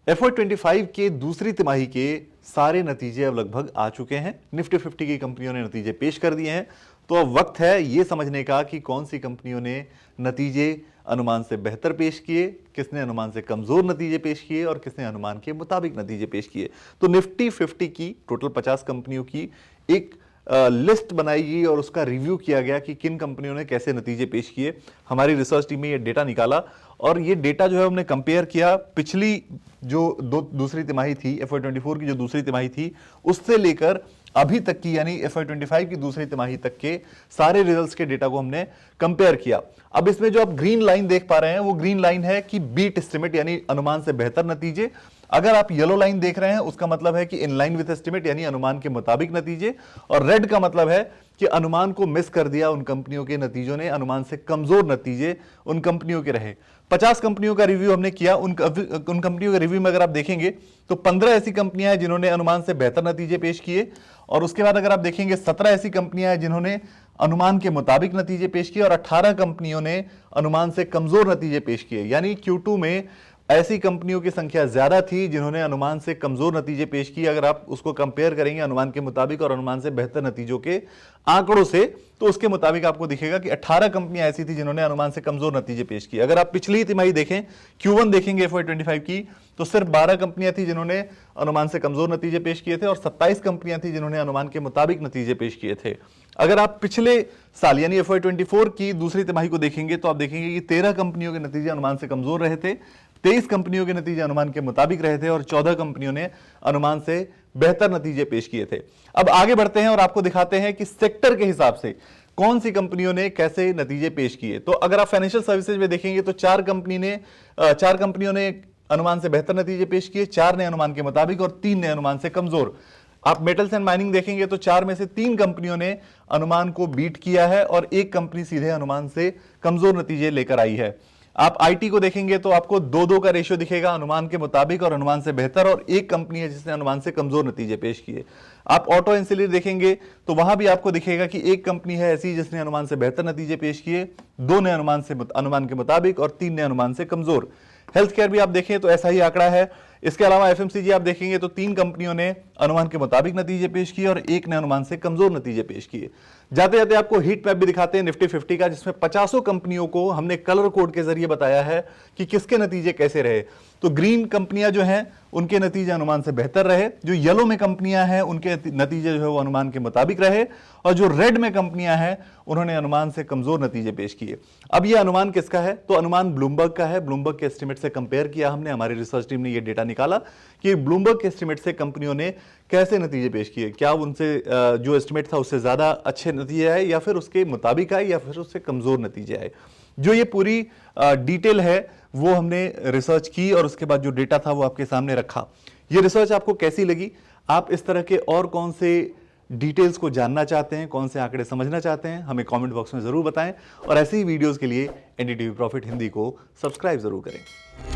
FY25 के दूसरी तिमाही के सारे नतीजे अब लगभग आ चुके हैं। निफ्टी 50 की कंपनियों ने नतीजे पेश कर दिए हैं। तो अब वक्त है यह समझने का कि कौन सी कंपनियों ने नतीजे अनुमान से बेहतर पेश किए, किसने अनुमान से कमजोर नतीजे पेश किए और किसने अनुमान के मुताबिक नतीजे पेश किए। तो निफ्टी 50 की टोटल 50 कंपनियों की एक लिस्ट बनाई गई और उसका रिव्यू किया गया कि किन कंपनियों ने कैसे नतीजे पेश किए। हमारी रिसर्च टीम ने ये डेटा निकाला और ये डेटा जो है हमने कंपेयर किया पिछली जो दूसरी तिमाही थी, FY24 की जो दूसरी तिमाही थी, उससे लेकर अभी तक की यानी FY25 की दूसरी तिमाही तक के सारे रिजल्ट्स के डेटा को हमने कंपेयर किया। अब इसमें जो आप ग्रीन लाइन देख पा रहे हैं वो ग्रीन लाइन है कि बीट एस्टिमेट यानी अनुमान से बेहतर नतीजे। अगर आप येलो लाइन देख रहे हैं उसका मतलब है कि इन लाइन विद एस्टिमेट यानी अनुमान के मुताबिक नतीजे, और रेड का मतलब है कि अनुमान को मिस कर दिया उन कंपनियों के नतीजों ने, अनुमान से कमजोर नतीजे उन कंपनियों के रहे। 50 कंपनियों का रिव्यू हमने किया। उन कंपनियों के रिव्यू में अगर आप देखेंगे तो 15 ऐसी कंपनियां हैं जिन्होंने अनुमान से बेहतर नतीजे पेश किए, और उसके बाद अगर आप देखेंगे 17 ऐसी कंपनियां हैं जिन्होंने अनुमान के मुताबिक नतीजे पेश किए और 18 कंपनियों ने अनुमान से कमजोर नतीजे पेश किए। यानी Q2 में ऐसी कंपनियों की संख्या ज्यादा थी जिन्होंने अनुमान से कमजोर नतीजे पेश किए। अगर आप उसको कंपेयर करेंगे अनुमान के मुताबिक और अनुमान से बेहतर नतीजों के आंकड़ों से, तो उसके मुताबिक आपको दिखेगा कि 18 कंपनियां ऐसी थी जिन्होंने अनुमान से कमजोर नतीजे पेश किए। अगर आप पिछली तिमाही देखें, Q1 देखेंगे FY25 की, तो सिर्फ 12 कंपनियां थी जिन्होंने अनुमान से कमजोर नतीजे पेश किए थे और 27 कंपनियां थी जिन्होंने अनुमान के मुताबिक नतीजे पेश किए थे। अगर आप पिछले साल यानी FY24 की दूसरी तिमाही को देखेंगे तो आप देखेंगे कि 13 कंपनियों के नतीजे अनुमान से कमजोर रहे थे, 23 कंपनियों के नतीजे अनुमान के मुताबिक रहे थे और 14 कंपनियों ने अनुमान से बेहतर नतीजे पेश किए थे। अब आगे बढ़ते हैं और आपको दिखाते हैं कि सेक्टर के हिसाब से कौन सी कंपनियों ने कैसे नतीजे पेश किए। तो अगर आप फाइनेंशियल सर्विसेज में देखेंगे तो 4 कंपनियों ने अनुमान से बेहतर नतीजे पेश किए, 4 ने अनुमान के मुताबिक और 3 ने अनुमान से कमजोर। आप मेटल्स एंड माइनिंग देखेंगे तो 4 में से 3 कंपनियों ने अनुमान को बीट किया है और एक कंपनी सीधे अनुमान से कमजोर नतीजे लेकर आई है। आप आईटी को देखेंगे तो आपको 2-2 का रेशियो दिखेगा, अनुमान के मुताबिक और अनुमान से बेहतर, और एक कंपनी है जिसने अनुमान से कमजोर नतीजे पेश किए। आप ऑटो एंसिलरी देखेंगे तो वहां भी आपको दिखेगा कि एक कंपनी है ऐसी जिसने अनुमान से बेहतर नतीजे पेश किए, 2 ने अनुमान के मुताबिक और 3 ने अनुमान से कमजोर। हेल्थ केयर भी आप देखें तो ऐसा ही आंकड़ा है। इसके अलावा एफएमसीजी आप देखेंगे तो 3 कंपनियों ने अनुमान के मुताबिक नतीजे पेश किए और एक ने अनुमान से कमजोर नतीजे पेश किए। जाते जाते आपको हीट मैप भी दिखाते हैं निफ्टी 50 का, जिसमें 50 कंपनियों को हमने कलर कोड के जरिए बताया है कि किसके नतीजे कैसे रहे। तो ग्रीन कंपनियां जो हैं उनके नतीजे अनुमान से बेहतर रहे, जो येलो में कंपनियां हैं उनके नतीजे जो है वो अनुमान के मुताबिक रहे, और जो रेड में कंपनियां हैं उन्होंने अनुमान से कमजोर नतीजे पेश किए। अब ये अनुमान किसका है? तो अनुमान ब्लूमबर्ग का है। ब्लूमबर्ग के एस्टिमेट से कंपेयर किया हमने, हमारी रिसर्च टीम ने ये डेटा निकाला कि ब्लूमबर्ग के एस्टिमेट से कंपनियों ने कैसे नतीजे पेश किए, क्या उनसे जो एस्टिमेट था उससे ज्यादा अच्छे नतीजे आए या फिर उसके मुताबिक आए या फिर उससे कमजोर नतीजे आए। जो ये पूरी डिटेल है वो हमने रिसर्च की और उसके बाद जो डेटा था वो आपके सामने रखा। ये रिसर्च आपको कैसी लगी? आप इस तरह के और कौन से डिटेल्स को जानना चाहते हैं, कौन से आंकड़े समझना चाहते हैं, हमें कमेंट बॉक्स में जरूर बताएं, और ऐसे ही वीडियोस के लिए एनडीटीवी प्रॉफिट हिंदी को सब्सक्राइब जरूर करें।